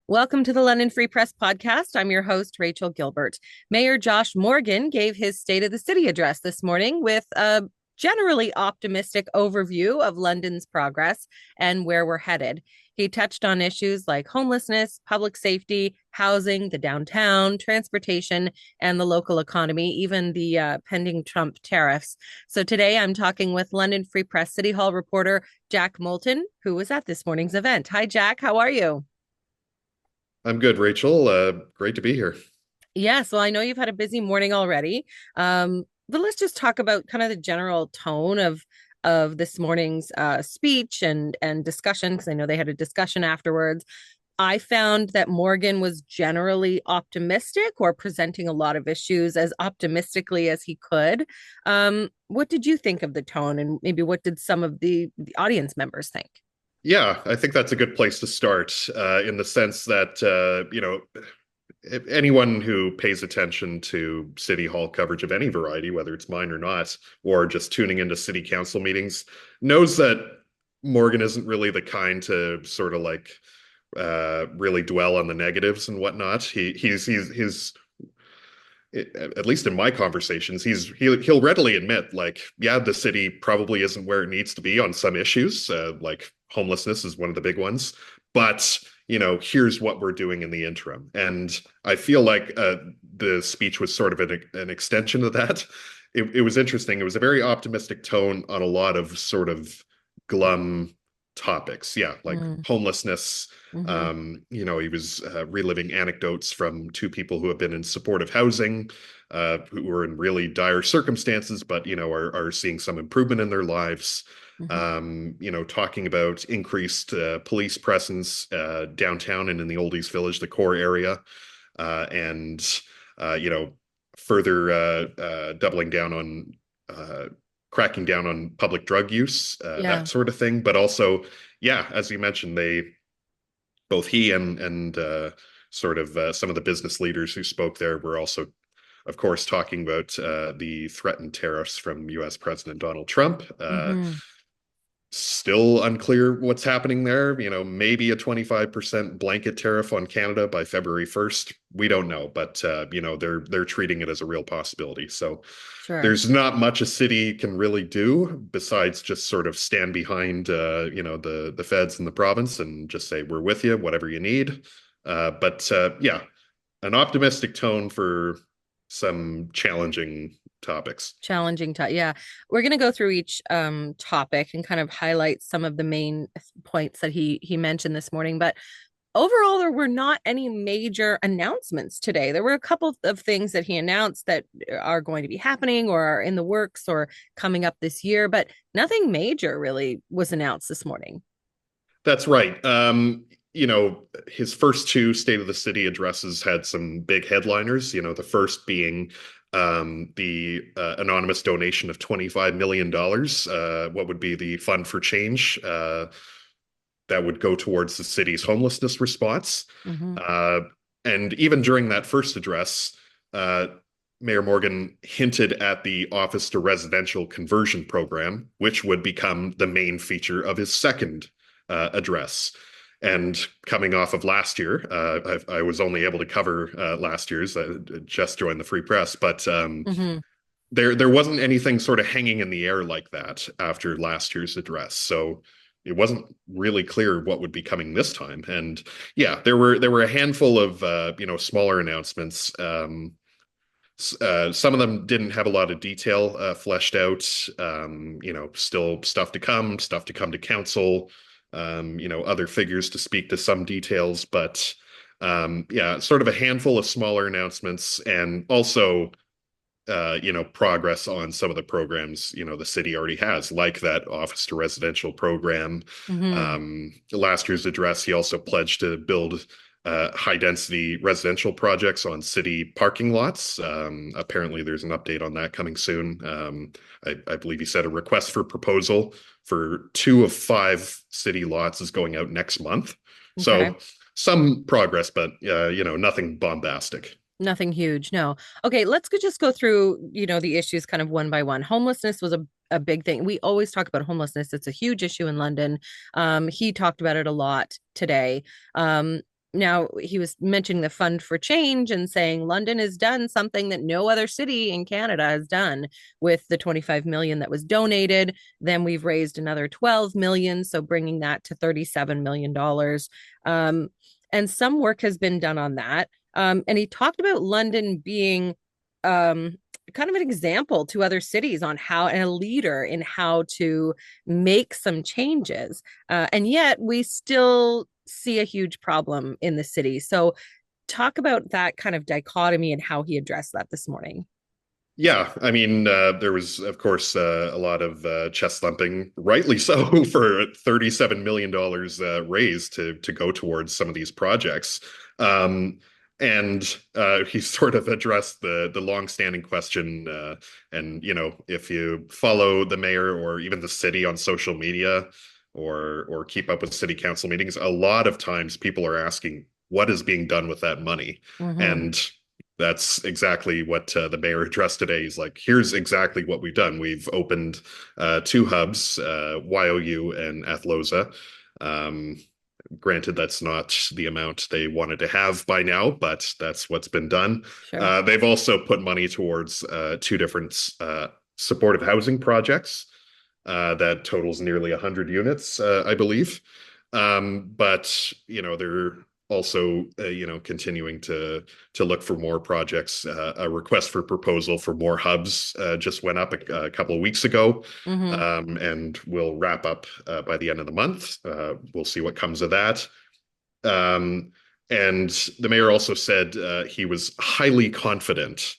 Welcome to the London Free Press podcast. I'm your host, Rachel Gilbert. Mayor Josh Morgan gave his State of the City address this morning with a generally optimistic overview of London's progress and where we're headed. He touched on issues like homelessness, public safety, housing, the downtown, transportation, and the local economy, even the pending Trump tariffs. So today I'm talking with London Free Press City Hall reporter Jack Moulton, who was at this morning's event. Hi, Jack. How are you? I'm good, Rachel. Great to be here. Yes, well, I know you've had a busy morning already. But let's just talk about kind of the general tone of this morning's speech and discussion, because I know they had a discussion afterwards. I found that Morgan was generally optimistic or presenting a lot of issues as optimistically as he could. What did you think of the tone, and maybe what did some of the audience members think? Yeah, I think that's a good place to start, in the sense that, anyone who pays attention to City Hall coverage of any variety, whether it's mine or not, or just tuning into City Council meetings, knows that Morgan isn't really the kind to sort of really dwell on the negatives and whatnot. He's at least in my conversations, he'll readily admit, like, yeah, the city probably isn't where it needs to be on some issues, like homelessness is one of the big ones. But here's what we're doing in the interim. And I feel like the speech was sort of an extension of that. It was interesting. It was a very optimistic tone on a lot of sort of glum topics. Yeah, like Mm, homelessness. mhm, He was reliving anecdotes from two people who have been in supportive housing, who were in really dire circumstances, but are seeing some improvement in their lives. mhm. Talking about increased police presence downtown and in the Oldies Village, the core area, and further doubling down on cracking down on public drug use, Yeah. that sort of thing. But also, yeah, as you mentioned, both he and sort of some of the business leaders who spoke there were also, of course, talking about the threatened tariffs from U.S. President Donald Trump. Hmm. Still unclear what's happening there. Maybe a 25% blanket tariff on Canada by February 1st. We don't know, but they're treating it as a real possibility. So Sure. there's not much a city can really do besides just sort of stand behind the feds and the province and just say we're with you, whatever you need. But yeah, an optimistic tone for some challenging topics. Challenging to yeah, we're going to go through each topic and kind of highlight some of the main points that he mentioned this morning. But overall, there were not any major announcements today. There were a couple of things that he announced that are going to be happening or are in the works or coming up this year, but nothing major really was announced this morning. That's right. His first two State of the City addresses had some big headliners. The first being the anonymous donation of $25 million, what would be the Fund for Change, that would go towards the city's homelessness response. Mm-hmm. Uh, and even during that first address, uh, Mayor Morgan hinted at the office to residential conversion program, which would become the main feature of his second address. And coming off of last year, I was only able to cover last year's. I just joined the Free Press, but Mm-hmm. there wasn't anything sort of hanging in the air like that after last year's address. So it wasn't really clear what would be coming this time. And yeah, there were a handful of smaller announcements. Some of them didn't have a lot of detail fleshed out. Still stuff to come to council. Other figures to speak to some details, but yeah, sort of a handful of smaller announcements, and also progress on some of the programs, the city already has, like that office to residential program. Mm-hmm. Last year's address, he also pledged to build high density residential projects on city parking lots. Apparently, there's an update on that coming soon. I believe he said a request for proposal for two of five city lots is going out next month. Okay. So some progress, but nothing bombastic. Nothing huge. No. Okay, let's just go through, the issues kind of one by one. Homelessness was a big thing. We always talk about homelessness. It's a huge issue in London. He talked about it a lot today. Um, Now, he was mentioning the fund for change and saying London has done something that no other city in Canada has done with the 25 million that was donated. Then we've raised another 12 million, so bringing that to 37 million dollars. And some work has been done on that. And he talked about London being kind of an example to other cities on how, and a leader in how to make some changes. And yet we still see a huge problem in the city. So talk about that kind of dichotomy and how he addressed that this morning. Yeah, I mean, there was, of course, a lot of chest thumping, rightly so, for $37 million raised to go towards some of these projects. Um, and he sort of addressed the longstanding question, and if you follow the mayor or even the city on social media or keep up with city council meetings, a lot of times people are asking what is being done with that money, Mm-hmm. and that's exactly what the mayor addressed today. He's like, here's exactly what we've done. We've opened two hubs, YOU and Athlosa. Um, Granted, that's not the amount they wanted to have by now, but that's what's been done. Sure. They've also put money towards two different supportive housing projects that totals nearly 100 units, I believe. But they're also continuing to look for more projects. A request for proposal for more hubs just went up a couple of weeks ago, Mm-hmm. and will wrap up by the end of the month. We'll see what comes of that. Um, and the mayor also said he was highly confident,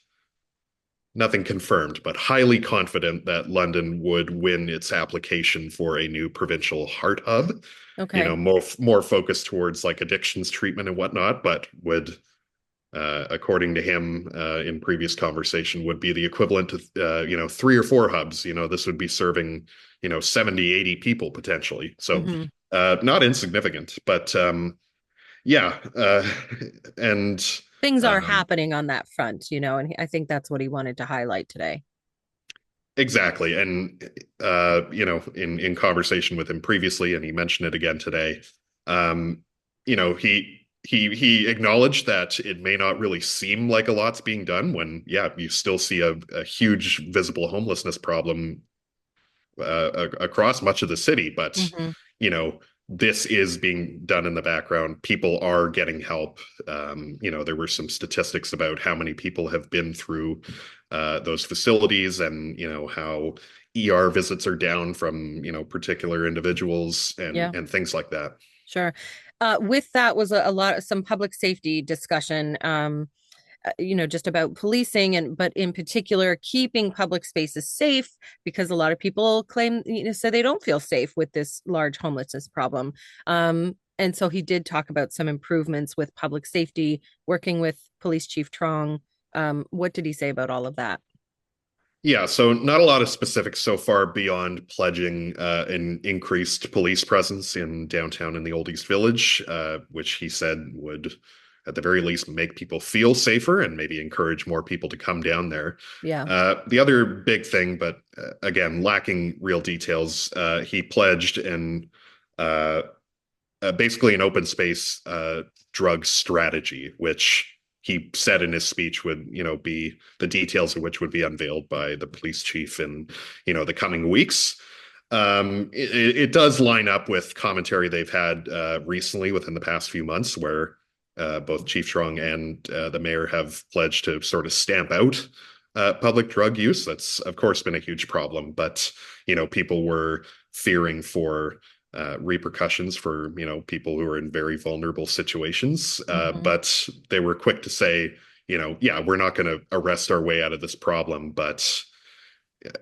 nothing confirmed, but highly confident that London would win its application for a new provincial heart hub. Okay. More focused towards like addictions treatment and whatnot, but would, according to him, in previous conversation, would be the equivalent to, three or four hubs. This would be serving, 70, 80 people potentially. So, Mm-hmm. not insignificant, but yeah. And Things are um, happening on that front, and I think that's what he wanted to highlight today. exactly. And in conversation with him previously, and he mentioned it again today, um, he acknowledged that it may not really seem like a lot's being done when, yeah, you still see a huge visible homelessness problem across much of the city, but Mm-hmm. you know, this is being done in the background. People are getting help. There were some statistics about how many people have been through those facilities, and how ER visits are down from particular individuals Yeah. and things like that. Sure. With that was a lot of some public safety discussion, just about policing and, but in particular, keeping public spaces safe because a lot of people claim, say they don't feel safe with this large homelessness problem. And so he did talk about some improvements with public safety, working with Police Chief Trong. What did he say about all of that? Yeah, so not a lot of specifics so far beyond pledging an increased police presence in downtown in the Old East Village, which he said would, at the very least, make people feel safer and maybe encourage more people to come down there. Yeah. The other big thing, but again, lacking real details, he pledged uh, basically an open space drug strategy, which he said in his speech would, be the details of which would be unveiled by the police chief in, the coming weeks. It does line up with commentary they've had recently within the past few months, where both Chief Trong and the mayor have pledged to sort of stamp out public drug use. That's, of course, been a huge problem, but people were fearing for repercussions for people who are in very vulnerable situations. Mm-hmm. But they were quick to say, yeah, we're not going to arrest our way out of this problem. But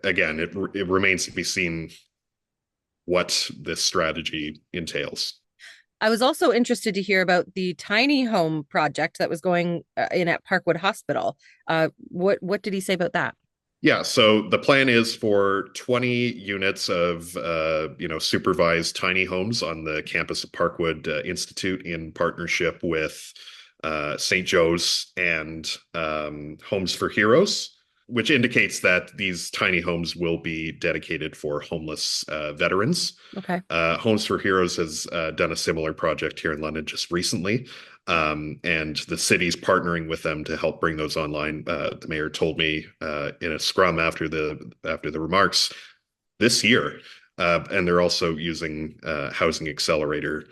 again, it remains to be seen what this strategy entails. I was also interested to hear about the tiny home project that was going in at Parkwood Hospital. What did he say about that? Yeah, so the plan is for 20 units of supervised tiny homes on the campus of Parkwood Institute in partnership with St. Joe's and Homes for Heroes. which indicates that these tiny homes will be dedicated for homeless veterans. Okay. Homes for Heroes has done a similar project here in London just recently, and the city's partnering with them to help bring those online. The mayor told me in a scrum after the remarks this year, and they're also using Housing Accelerator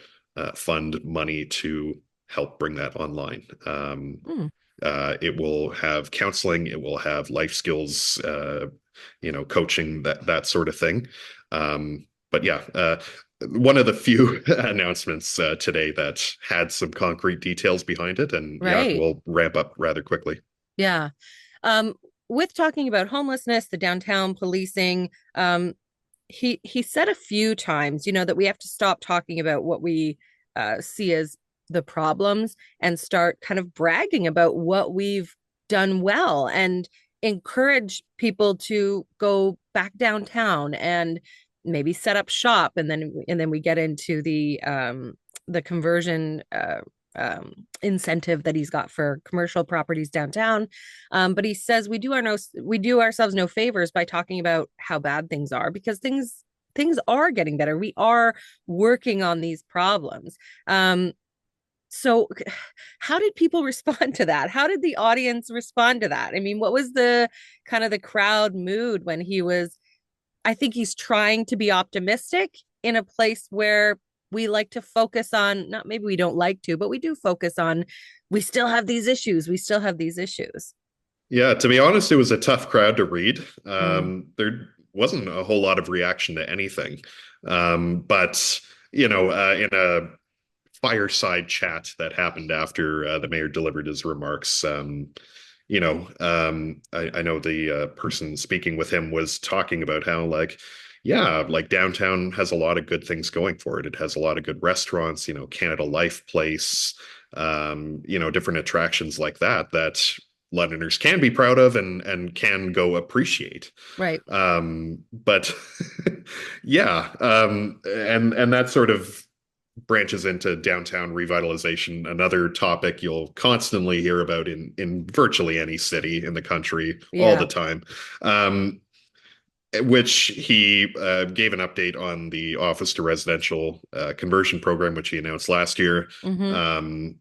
fund money to help bring that online. Hmm. It will have counseling, it will have life skills, coaching, that sort of thing. But yeah, one of the few announcements today that had some concrete details behind it, and yeah, Right. we'll ramp up rather quickly. Yeah. Um, with talking about homelessness, the downtown policing, he said a few times, that we have to stop talking about what we see as the problems and start kind of bragging about what we've done well and encourage people to go back downtown and maybe set up shop, and then we get into the conversion incentive that he's got for commercial properties downtown. But he says we do ourselves no favors by talking about how bad things are, because things are getting better. We are working on these problems. So how did people respond to that? How did the audience respond to that? I mean, what was the kind of the crowd mood when I think he's trying to be optimistic in a place where we like to focus on, not maybe we don't like to, but we do focus on, we still have these issues. We still have these issues. Yeah, to be honest, it was a tough crowd to read. Mm, There wasn't a whole lot of reaction to anything. But, in a fireside chat that happened after the mayor delivered his remarks, I know the person speaking with him was talking about how, like, yeah, like downtown has a lot of good things going for it. It has a lot of good restaurants, Canada Life Place, different attractions like that Londoners can be proud of and can go appreciate. right. But yeah, and that sort of branches into downtown revitalization, another topic you'll constantly hear about in virtually any city in the country all Yeah. the time. Which he gave an update on the office to residential conversion program, which he announced last year. Mm-hmm.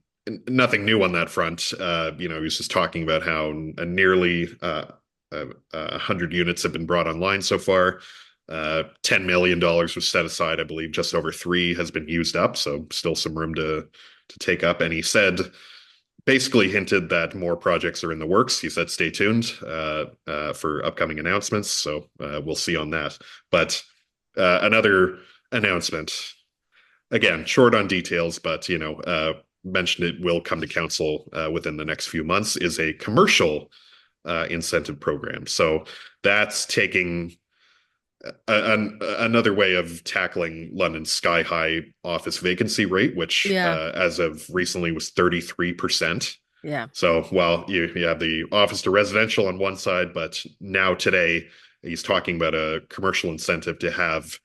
Nothing new on that front. He was just talking about how nearly 100 units have been brought online so far. $10 million was set aside, I believe just over three has been used up, so still some room to take up. And he said, basically hinted that more projects are in the works. He said, stay tuned for upcoming announcements. So we'll see on that. But another announcement, again, short on details, but, mentioned it will come to council within the next few months, is a commercial incentive program. So that's taking another way of tackling London's sky-high office vacancy rate, which Yeah. as of recently was 33%. Yeah. So while you have the office to residential on one side, but now today he's talking about a commercial incentive to have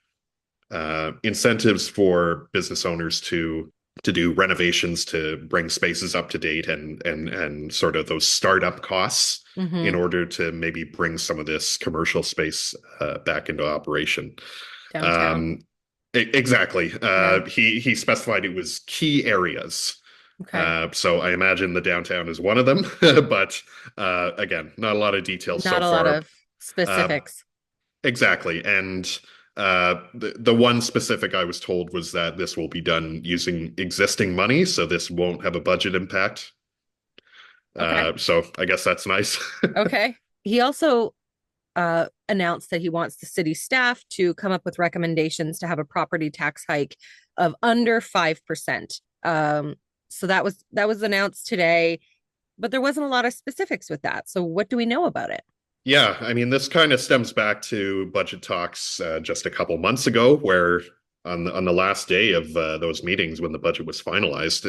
incentives for business owners to do renovations to bring spaces up to date and sort of those startup costs in Mm-hmm. order to maybe bring some of this commercial space back into operation. Downtown. Um, exactly. Yeah. He specified it was key areas. Okay. So I imagine the downtown is one of them, but again, not a lot of details so Not a lot far. of Uh, specifics. exactly. And the one specific I was told was that this will be done using existing money, so this won't have a budget impact. Okay. So I guess that's nice. Okay. He also announced that he wants the city staff to come up with recommendations to have a property tax hike of under 5%. So that was announced today, but there wasn't a lot of specifics with that. So what do we know about it? Yeah, I mean, this kind of stems back to budget talks just a couple months ago, where on the last day of those meetings when the budget was finalized,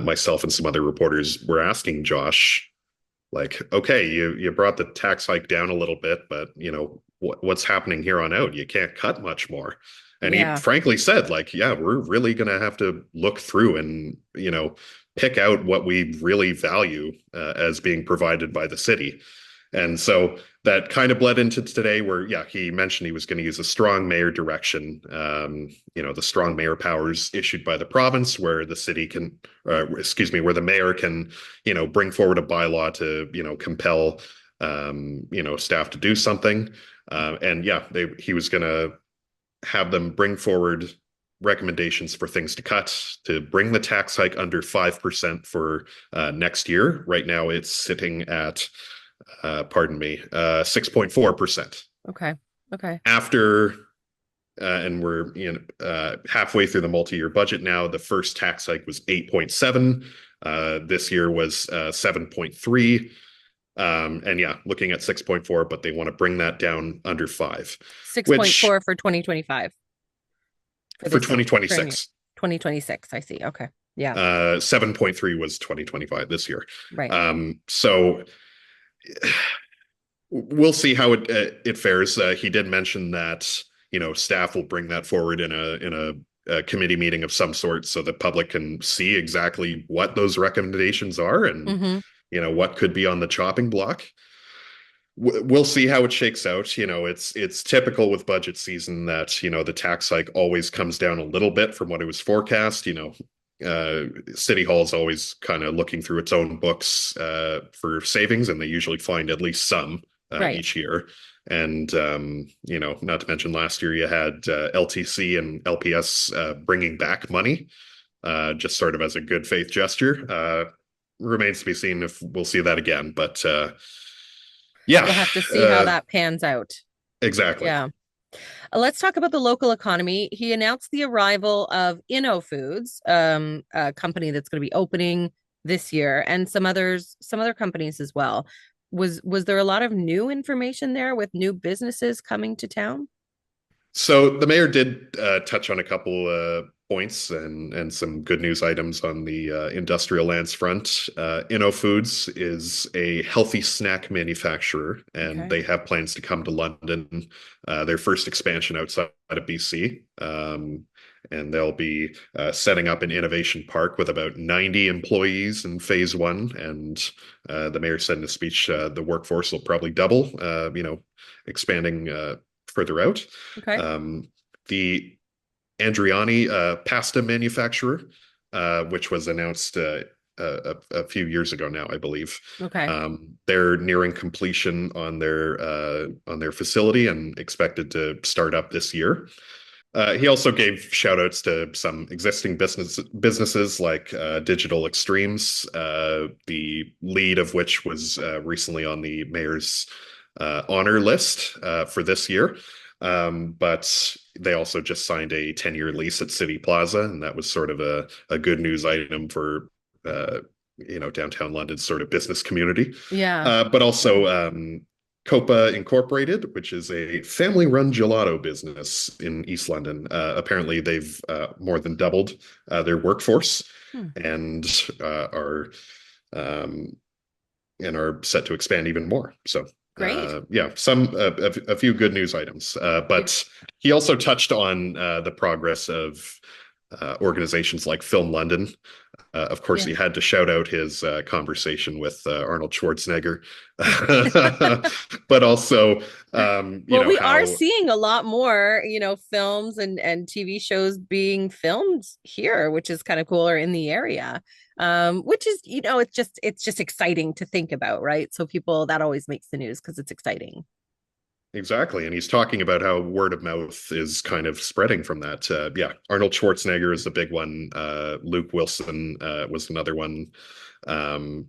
myself and some other reporters were asking Josh, like, okay, you brought the tax hike down a little bit, but what's happening here on out? You can't cut much more. And he Yeah. frankly said, like, yeah, we're really going to have to look through and, pick out what we really value as being provided by the city. And so that kind of bled into today where, yeah, he mentioned he was going to use a strong mayor direction, the strong mayor powers issued by the province where the city can, where the mayor can, bring forward a bylaw to, compel, staff to do something. And yeah, he was going to have them bring forward recommendations for things to cut to bring the tax hike under 5% for next year. Right now, it's sitting at, 6.4%. Okay. Okay. After, and we're halfway through the multi-year budget now, the first tax hike was 8.7. This year was 7.3. And yeah, looking at 6.4, but they want to bring that down under 5, which 6.4 for 2025 for for this current year. 2026. 2026. I see. Okay. Yeah. 7.3 was 2025 this year. Right. So we'll see how it fares. He did mention that staff will bring that forward in a committee meeting of some sort, so the public can see exactly what those recommendations are and Mm-hmm. what could be on the chopping block. We'll see how it shakes out. It's typical with budget season that the tax hike always comes down a little bit from what it was forecast. City Hall is always kind of looking through its own books for savings, and they usually find at least some Right. each year. And not to mention last year you had LTC and LPS bringing back money, just sort of as a good faith gesture. Remains to be seen if we'll see that again, but yeah, We'll have to see how that pans out. exactly. Yeah. Let's talk about the local economy. He announced the arrival of Inno Foods, a company that's going to be opening this year, and some other companies as well. Was there a lot of new information there with new businesses coming to town? So the mayor did touch on a couple points and some good news items on the industrial lands front. Inno Foods is a healthy snack manufacturer, and Okay. they have plans to come to London, their first expansion outside of BC. And they'll be setting up an innovation park with about 90 employees in phase one. And the mayor said in a speech, the workforce will probably double, expanding further out. Okay. The Andriani pasta manufacturer, which was announced a few years ago now, I believe. Okay. They're nearing completion on their facility and expected to start up this year. He also gave shout outs to some existing businesses like Digital Extremes, the lead of which was recently on the mayor's honor list for this year. But they also just signed a 10-year lease at City Plaza, and that was sort of a good news item for downtown London's sort of business community. Yeah. But also Copa Incorporated, which is a family-run gelato business in East London. Apparently, they've more than doubled their workforce Hmm. and are set to expand even more. So Great. yeah, a few good news items. Yeah. But he also touched on the progress of organizations like Film London. Of course, Yeah. he had to shout out his conversation with Arnold Schwarzenegger, but also, Well, we are how seeing a lot more, films and TV shows being filmed here, which is kind of cool, or in the area. Which is, it's just exciting to think about, right? So people, that always makes the news because it's exciting. exactly. And he's talking about how word of mouth is kind of spreading from that. Yeah, Arnold Schwarzenegger is the big one. Luke Wilson was another one. Um,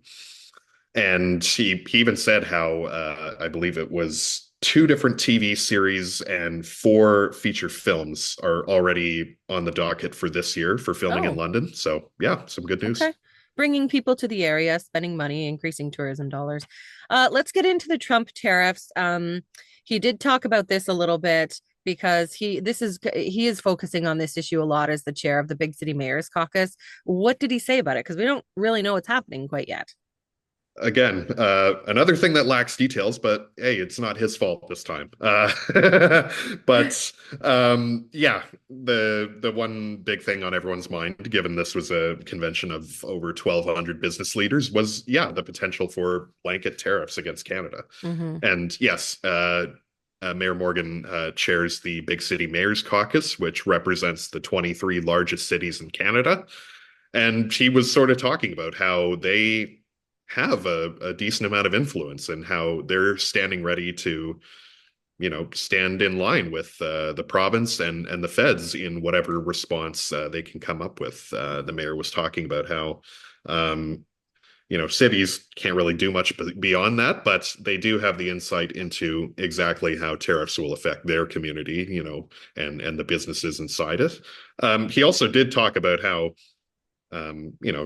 And he even said how I believe it was two different TV series and four feature films are already on the docket for this year for filming in Oh, London. So yeah, some good news. okay. Bringing people to the area, spending money, increasing tourism dollars. Let's get into the Trump tariffs. He did talk about this a little bit because he is focusing on this issue a lot as the chair of the Big City Mayors Caucus. What did he say about it? Because we don't really know what's happening quite yet. again, another thing that lacks details, but hey, it's not his fault this time. But yeah, the one big thing on everyone's mind, given this was a convention of over 1,200 business leaders, was yeah, the potential for blanket tariffs against Canada. Mm-hmm. And yes, Mayor Morgan chairs the Big City Mayors Caucus, which represents the 23 largest cities in Canada. And she was sort of talking about how they have a decent amount of influence and how they're standing ready to, stand in line with the province and the feds in whatever response they can come up with. The mayor was talking about how, um, cities can't really do much beyond that, but they do have the insight into exactly how tariffs will affect their community, and the businesses inside it. He also did talk about how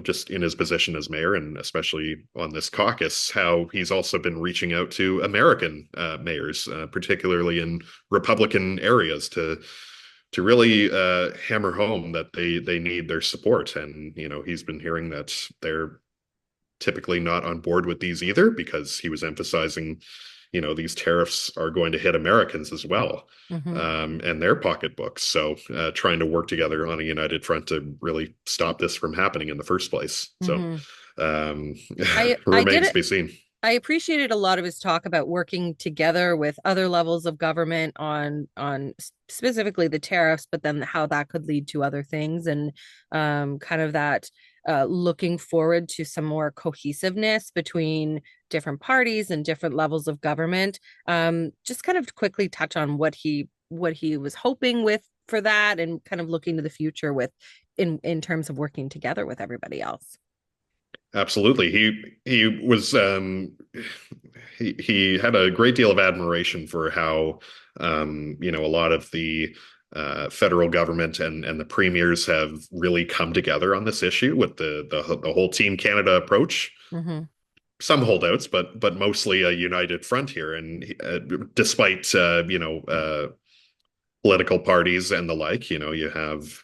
just in his position as mayor and especially on this caucus, how he's also been reaching out to American mayors, particularly in Republican areas, to really hammer home that they need their support. And he's been hearing that they're typically not on board with these either because he was emphasizing, these tariffs are going to hit Americans as well, Mm-hmm. and their pocketbooks. So trying to work together on a united front to really stop this from happening in the first place. So Mm-hmm. um, I did remains it. to be seen. I appreciated a lot of his talk about working together with other levels of government on specifically the tariffs, but then how that could lead to other things and kind of that looking forward to some more cohesiveness between different parties and different levels of government. Just kind of quickly touch on what he was hoping with for that and kind of looking to the future with in terms of working together with everybody else. Absolutely. He had a great deal of admiration for how a lot of the federal government and the premiers have really come together on this issue with the whole Team Canada approach. Mm-hmm. Some holdouts, but mostly a united front here. And despite political parties and the like. You have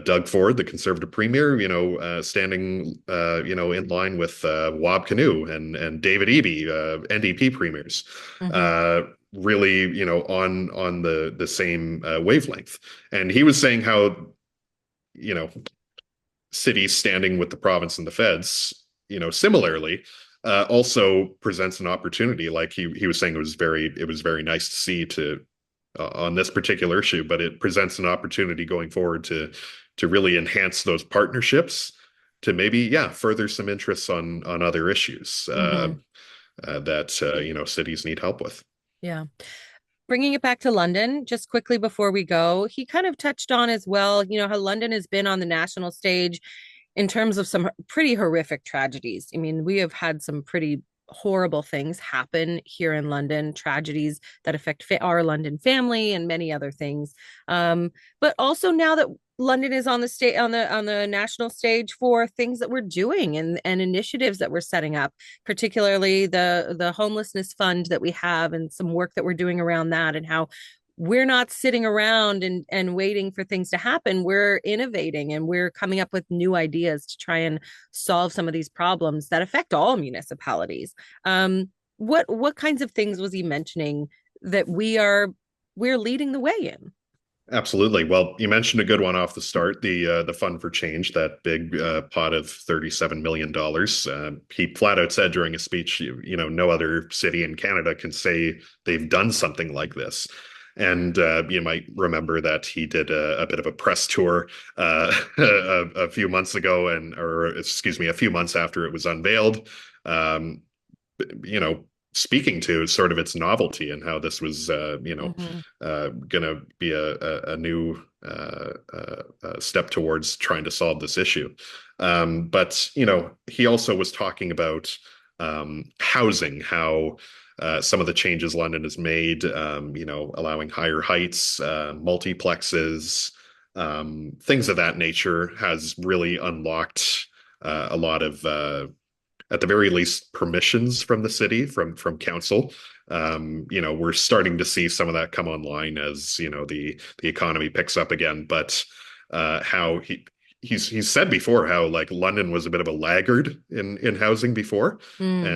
Doug Ford, the conservative premier, standing, in line with Wab Kinew and David Eby, NDP premiers, Mm-hmm. uh, really, on the same wavelength. And he was saying how, you know, cities standing with the province and the feds, similarly, also presents an opportunity. Like he was saying, it was very nice to see to on this particular issue, but it presents an opportunity going forward to really enhance those partnerships to maybe further some interests on other issues Mm-hmm. that cities need help with. Yeah. Bringing it back to London, just quickly before we go, he kind of touched on as well, how London has been on the national stage in terms of some pretty horrific tragedies. I mean, we have had some pretty horrible things happen here in London, tragedies that affect our London family and many other things. But also now that London is on the state on the national stage for things that we're doing and initiatives that we're setting up, particularly the homelessness fund that we have and some work that we're doing around that and how we're not sitting around and waiting for things to happen. We're innovating and we're coming up with new ideas to try and solve some of these problems that affect all municipalities. What kinds of things was he mentioning that we're leading the way in? Absolutely. Well, you mentioned a good one off the start, the Fund for Change, that big pot of $37 million. He flat out said during a speech, no other city in Canada can say they've done something like this. And you might remember that he did a bit of a press tour a few months ago, or excuse me, a few months after it was unveiled. Um, you know, Speaking to sort of its novelty and how this was, Mm-hmm. going to be a new step towards trying to solve this issue. But he also was talking about housing, how some of the changes London has made, allowing higher heights, multiplexes, things of that nature, has really unlocked a lot of at the very least, permissions from the city, from council. We're starting to see some of that come online as the economy picks up again. But how he's said before how like London was a bit of a laggard in housing before, Mm,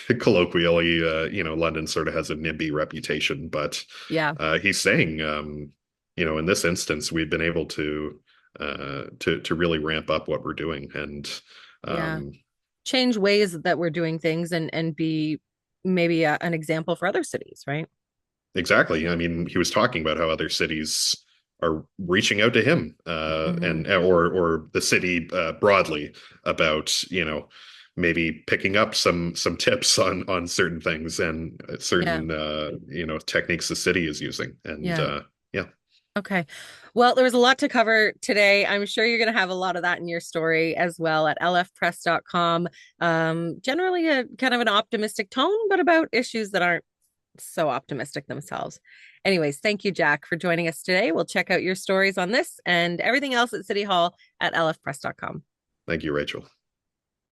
and colloquially, London sort of has a NIMBY reputation, but yeah, he's saying, in this instance, we've been able to really ramp up what we're doing, and yeah. um, Change ways that we're doing things and be maybe an example for other cities, right? exactly. I mean, he was talking about how other cities are reaching out to him, Hmm. and or the city broadly about, maybe picking up some tips on certain things and Yeah, certain techniques the city is using. And yeah. yeah, Okay. Well, there was a lot to cover today. I'm sure you're going to have a lot of that in your story as well at lfpress.com. Generally a kind of an optimistic tone, but about issues that aren't so optimistic themselves. Anyways, thank you, Jack, for joining us today. We'll check out your stories on this and everything else at City Hall at lfpress.com. thank you, Rachel.